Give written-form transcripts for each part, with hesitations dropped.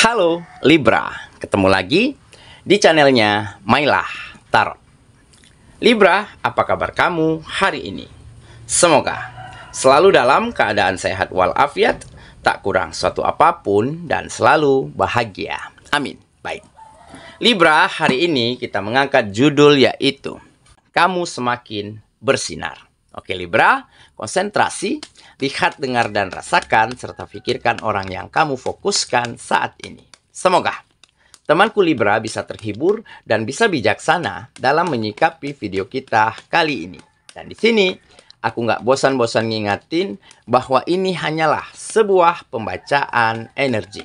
Halo Libra, ketemu lagi di channelnya Mailah Tarot. Libra, apa kabar kamu hari ini? Semoga selalu dalam keadaan sehat walafiat, tak kurang suatu apapun, dan selalu bahagia. Amin. Baik, Libra, hari ini kita mengangkat judul yaitu Kamu Semakin Bersinar. Oke Libra, konsentrasi, lihat, dengar, dan rasakan, serta pikirkan orang yang kamu fokuskan saat ini. Semoga temanku Libra bisa terhibur dan bisa bijaksana dalam menyikapi video kita kali ini. Dan di sini, aku nggak bosan-bosan ngingatin bahwa ini hanyalah sebuah pembacaan energi.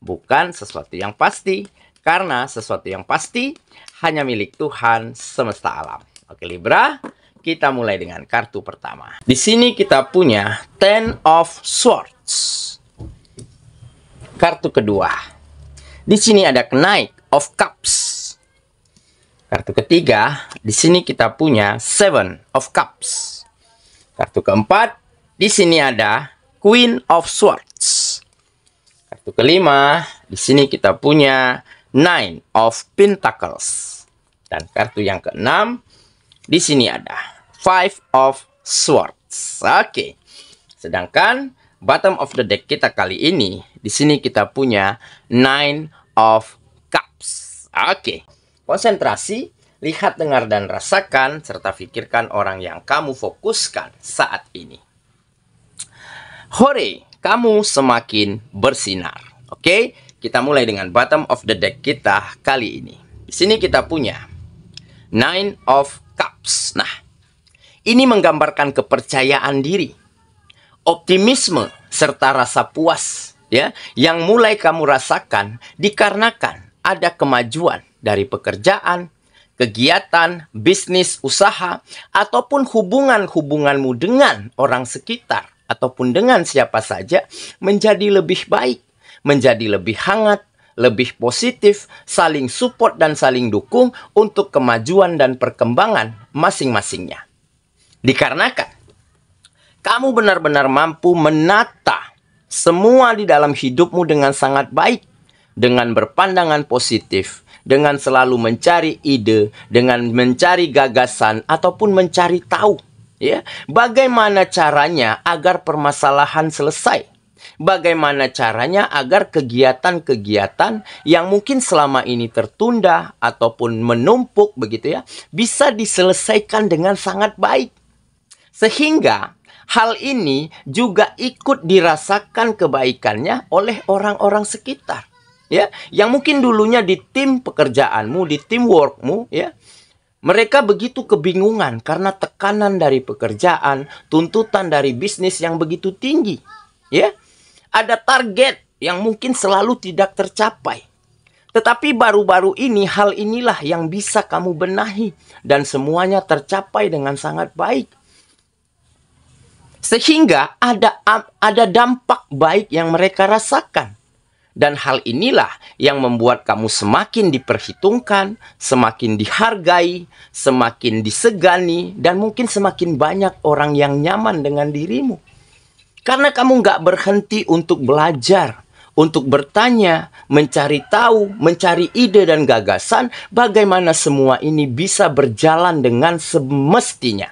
Bukan sesuatu yang pasti, karena sesuatu yang pasti hanya milik Tuhan semesta alam. Oke Libra, kita mulai dengan kartu pertama. Di sini kita punya Ten of Swords. Kartu kedua. Di sini ada Knight of Cups. Kartu ketiga, di sini kita punya Seven of Cups. Kartu keempat, di sini ada Queen of Swords. Kartu kelima, di sini kita punya Nine of Pentacles. Dan kartu yang keenam, di sini ada Five of Swords. Oke. Sedangkan bottom of the deck kita kali ini, di sini kita punya Nine of Cups. Oke. Konsentrasi, lihat, dengar, dan rasakan, serta pikirkan orang yang kamu fokuskan saat ini. Hore, kamu semakin bersinar. Oke, kita mulai dengan bottom of the deck kita kali ini. Di sini kita punya Nine of Cups. Nah, ini menggambarkan kepercayaan diri, optimisme, serta rasa puas ya, yang mulai kamu rasakan dikarenakan ada kemajuan dari pekerjaan, kegiatan, bisnis, usaha, ataupun hubunganmu dengan orang sekitar, ataupun dengan siapa saja menjadi lebih baik, menjadi lebih hangat, lebih positif, saling support dan saling dukung untuk kemajuan dan perkembangan masing-masingnya. Dikarenakan kamu benar-benar mampu menata semua di dalam hidupmu dengan sangat baik, dengan berpandangan positif, dengan selalu mencari ide, dengan mencari gagasan, ataupun mencari tahu ya, bagaimana caranya agar permasalahan selesai. Bagaimana caranya agar kegiatan-kegiatan yang mungkin selama ini tertunda ataupun menumpuk begitu ya, bisa diselesaikan dengan sangat baik. Sehingga hal ini juga ikut dirasakan kebaikannya oleh orang-orang sekitar. Ya, yang mungkin dulunya di tim pekerjaanmu, di teamworkmu ya, mereka begitu kebingungan karena tekanan dari pekerjaan, tuntutan dari bisnis yang begitu tinggi. Ya, ada target yang mungkin selalu tidak tercapai. Tetapi baru-baru ini hal inilah yang bisa kamu benahi dan semuanya tercapai dengan sangat baik. Sehingga ada dampak baik yang mereka rasakan. Dan hal inilah yang membuat kamu semakin diperhitungkan, semakin dihargai, semakin disegani, dan mungkin semakin banyak orang yang nyaman dengan dirimu. Karena kamu nggak berhenti untuk belajar, untuk bertanya, mencari tahu, mencari ide dan gagasan, bagaimana semua ini bisa berjalan dengan semestinya.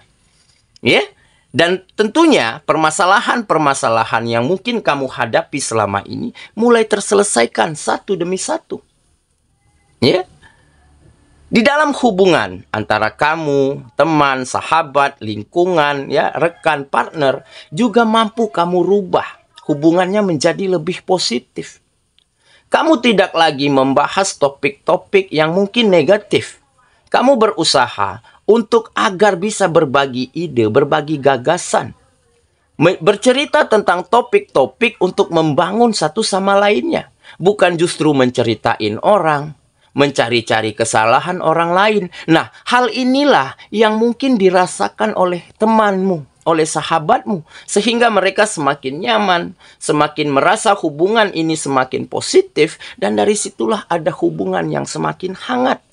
Ya? Dan tentunya permasalahan-permasalahan yang mungkin kamu hadapi selama ini mulai terselesaikan satu demi satu. Ya? Di dalam hubungan antara kamu, teman, sahabat, lingkungan, ya, rekan, partner, juga mampu kamu rubah hubungannya menjadi lebih positif. Kamu tidak lagi membahas topik-topik yang mungkin negatif. Kamu berusaha untuk agar bisa berbagi ide, berbagi gagasan. Bercerita tentang topik-topik untuk membangun satu sama lainnya. Bukan justru menceritain orang, mencari-cari kesalahan orang lain. Nah, hal inilah yang mungkin dirasakan oleh temanmu, oleh sahabatmu. Sehingga mereka semakin nyaman, semakin merasa hubungan ini semakin positif. Dan dari situlah ada hubungan yang semakin hangat.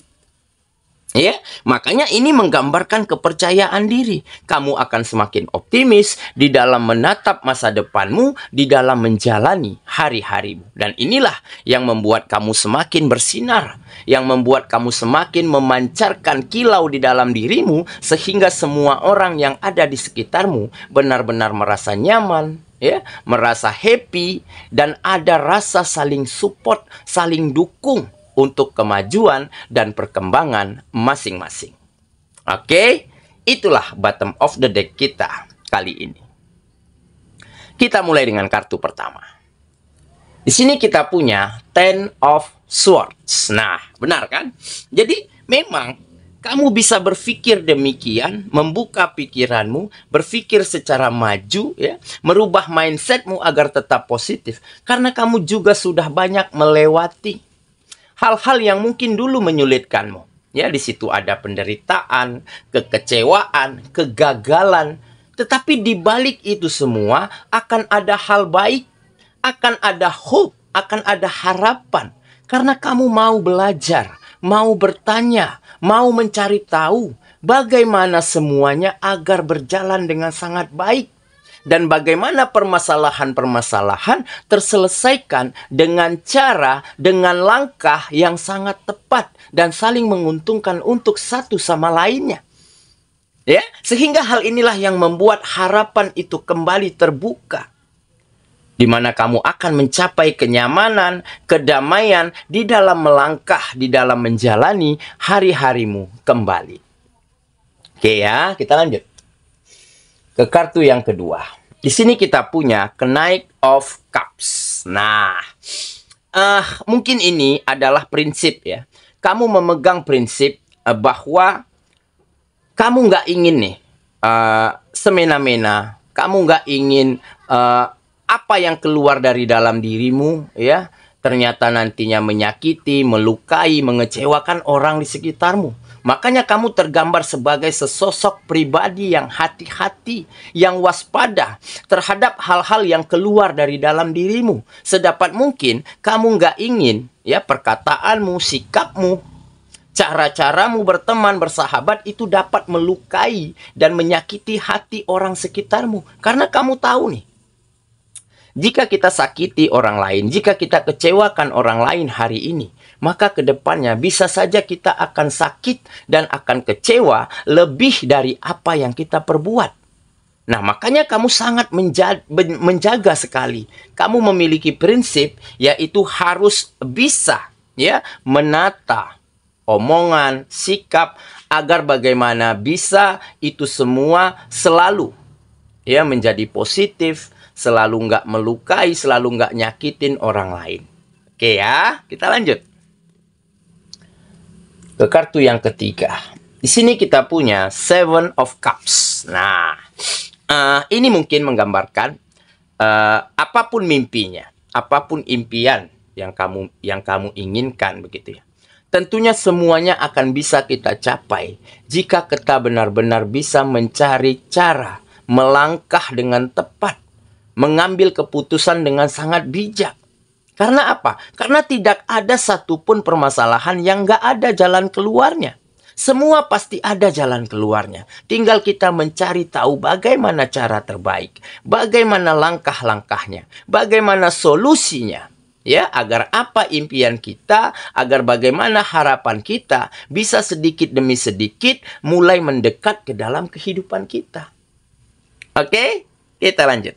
Ya, makanya ini menggambarkan kepercayaan diri. Kamu akan semakin optimis di dalam menatap masa depanmu, di dalam menjalani hari-harimu. Dan inilah yang membuat kamu semakin bersinar, yang membuat kamu semakin memancarkan kilau di dalam dirimu, sehingga semua orang yang ada di sekitarmu benar-benar merasa nyaman, ya, merasa happy, dan ada rasa saling support, saling dukung untuk kemajuan dan perkembangan masing-masing. Oke, itulah bottom of the deck kita kali ini. Kita mulai dengan kartu pertama. Di sini kita punya Ten of Swords. Nah, benar kan? Jadi memang kamu bisa berpikir demikian, membuka pikiranmu, berpikir secara maju, ya, merubah mindsetmu agar tetap positif. Karena kamu juga sudah banyak melewati hal-hal yang mungkin dulu menyulitkanmu. Ya, di situ ada penderitaan, kekecewaan, kegagalan. Tetapi di balik itu semua akan ada hal baik, akan ada hope, akan ada harapan. Karena kamu mau belajar, mau bertanya, mau mencari tahu bagaimana semuanya agar berjalan dengan sangat baik. Dan bagaimana permasalahan-permasalahan terselesaikan dengan cara, dengan langkah yang sangat tepat dan saling menguntungkan untuk satu sama lainnya. Ya, sehingga hal inilah yang membuat harapan itu kembali terbuka. Di mana kamu akan mencapai kenyamanan, kedamaian di dalam melangkah, di dalam menjalani hari-harimu kembali. Oke ya, kita lanjut ke kartu yang kedua. Di sini kita punya Knight of Cups. Nah, mungkin ini adalah prinsip ya. Kamu memegang prinsip bahwa kamu nggak ingin nih semena-mena. Kamu nggak ingin apa yang keluar dari dalam dirimu ya ternyata nantinya menyakiti, melukai, mengecewakan orang di sekitarmu. Makanya kamu tergambar sebagai sesosok pribadi yang hati-hati, yang waspada terhadap hal-hal yang keluar dari dalam dirimu. Sedapat mungkin kamu nggak ingin ya perkataanmu, sikapmu, cara-caramu berteman, bersahabat itu dapat melukai dan menyakiti hati orang sekitarmu. Karena kamu tahu nih, jika kita sakiti orang lain, jika kita kecewakan orang lain hari ini, maka kedepannya bisa saja kita akan sakit dan akan kecewa lebih dari apa yang kita perbuat. Nah, makanya kamu sangat menjaga sekali. Kamu memiliki prinsip yaitu harus bisa ya menata omongan, sikap agar bagaimana bisa itu semua selalu ya menjadi positif, selalu nggak melukai, selalu nggak nyakitin orang lain. Oke ya, kita lanjut ke kartu yang ketiga. Di sini kita punya Seven of Cups. Nah, ini mungkin menggambarkan apapun mimpinya, apapun impian yang kamu inginkan begitu ya. Tentunya semuanya akan bisa kita capai jika kita benar-benar bisa mencari cara, melangkah dengan tepat, mengambil keputusan dengan sangat bijak. Karena apa? Karena tidak ada satupun permasalahan yang nggak ada jalan keluarnya. Semua pasti ada jalan keluarnya. Tinggal kita mencari tahu bagaimana cara terbaik, bagaimana langkah-langkahnya, bagaimana solusinya. Ya, agar apa impian kita, agar bagaimana harapan kita bisa sedikit demi sedikit mulai mendekat ke dalam kehidupan kita. Oke, kita lanjut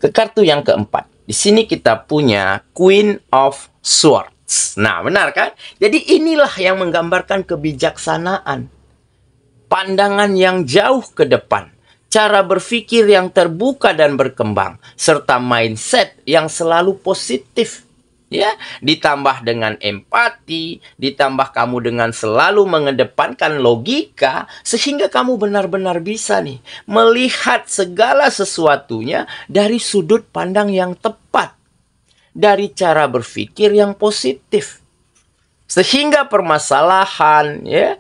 ke kartu yang keempat. Di sini kita punya Queen of Swords. Nah, benar kan? Jadi inilah yang menggambarkan kebijaksanaan, pandangan yang jauh ke depan, cara berpikir yang terbuka dan berkembang, serta mindset yang selalu positif. Ya, ditambah dengan empati, ditambah kamu dengan selalu mengedepankan logika, sehingga kamu benar-benar bisa nih melihat segala sesuatunya dari sudut pandang yang tepat, dari cara berpikir yang positif, sehingga permasalahan ya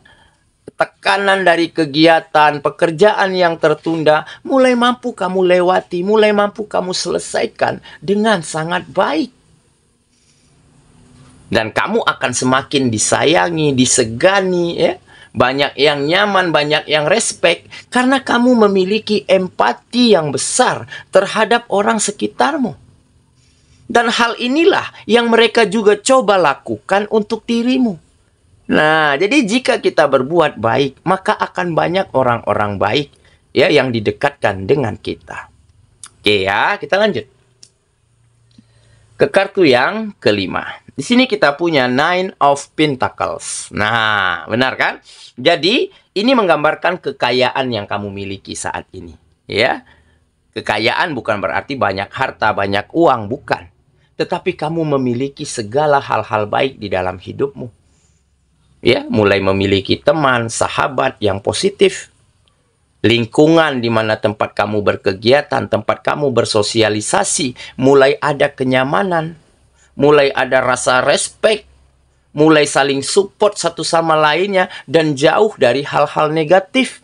tekanan dari kegiatan, pekerjaan yang tertunda mulai mampu kamu lewati, mulai mampu kamu selesaikan dengan sangat baik. Dan kamu akan semakin disayangi, disegani, ya. Banyak yang nyaman, banyak yang respect. Karena kamu memiliki empati yang besar terhadap orang sekitarmu. Dan hal inilah yang mereka juga coba lakukan untuk dirimu. Nah, jadi jika kita berbuat baik, maka akan banyak orang-orang baik ya yang didekatkan dengan kita. Oke ya, kita lanjut. Ke kartu yang kelima. Di sini kita punya Nine of Pentacles. Nah, benar kan? Jadi, ini menggambarkan kekayaan yang kamu miliki saat ini. Ya, kekayaan bukan berarti banyak harta, banyak uang, bukan. Tetapi kamu memiliki segala hal-hal baik di dalam hidupmu. Ya, mulai memiliki teman, sahabat yang positif. Lingkungan di mana tempat kamu berkegiatan, tempat kamu bersosialisasi, mulai ada kenyamanan, mulai ada rasa respect, mulai saling support satu sama lainnya, dan jauh dari hal-hal negatif.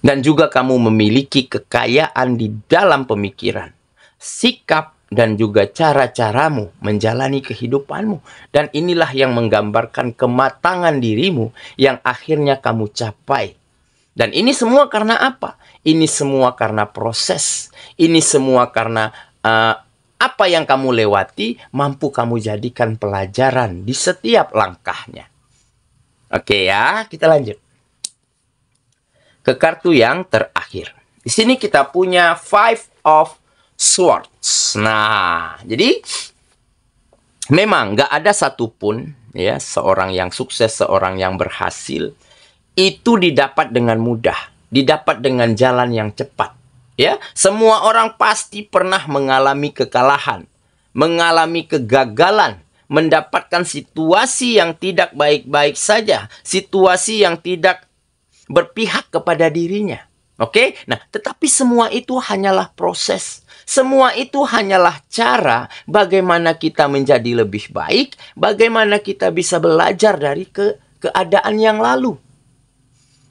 Dan juga kamu memiliki kekayaan di dalam pemikiran, sikap, dan juga cara-caramu menjalani kehidupanmu. Dan inilah yang menggambarkan kematangan dirimu yang akhirnya kamu capai. Dan ini semua karena apa? Ini semua karena proses. Ini semua karena apa yang kamu lewati mampu kamu jadikan pelajaran di setiap langkahnya. Oke ya, kita lanjut. Ke kartu yang terakhir. Di sini kita punya Five of Swords. Nah, jadi memang nggak ada satupun ya seorang yang sukses, seorang yang berhasil itu didapat dengan mudah, didapat dengan jalan yang cepat. Ya, semua orang pasti pernah mengalami kekalahan, mengalami kegagalan, mendapatkan situasi yang tidak baik-baik saja, situasi yang tidak berpihak kepada dirinya. Oke? Nah, tetapi semua itu hanyalah proses. Semua itu hanyalah cara bagaimana kita menjadi lebih baik, bagaimana kita bisa belajar dari keadaan yang lalu.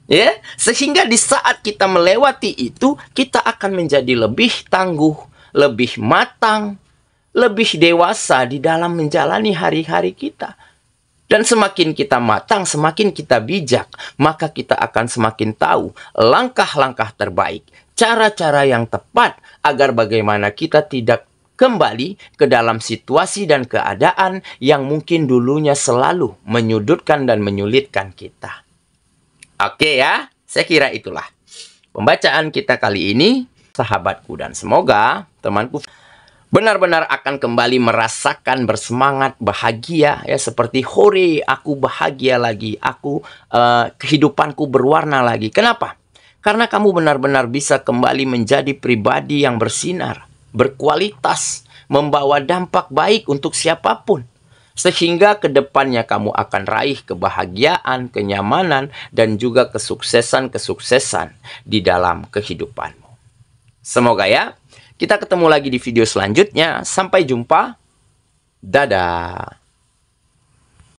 Ya, sehingga di saat kita melewati itu, kita akan menjadi lebih tangguh, lebih matang, lebih dewasa di dalam menjalani hari-hari kita. Dan semakin kita matang, semakin kita bijak, maka kita akan semakin tahu langkah-langkah terbaik, cara-cara yang tepat agar bagaimana kita tidak kembali ke dalam situasi dan keadaan yang mungkin dulunya selalu menyudutkan dan menyulitkan kita. Oke ya, saya kira itulah pembacaan kita kali ini, sahabatku, dan semoga temanku benar-benar akan kembali merasakan bersemangat, bahagia ya, seperti hore, aku bahagia lagi, kehidupanku berwarna lagi. Kenapa? Karena kamu benar-benar bisa kembali menjadi pribadi yang bersinar, berkualitas, membawa dampak baik untuk siapapun. Sehingga kedepannya kamu akan raih kebahagiaan, kenyamanan, dan juga kesuksesan-kesuksesan di dalam kehidupanmu. Semoga ya, kita ketemu lagi di video selanjutnya. Sampai jumpa. Dadah.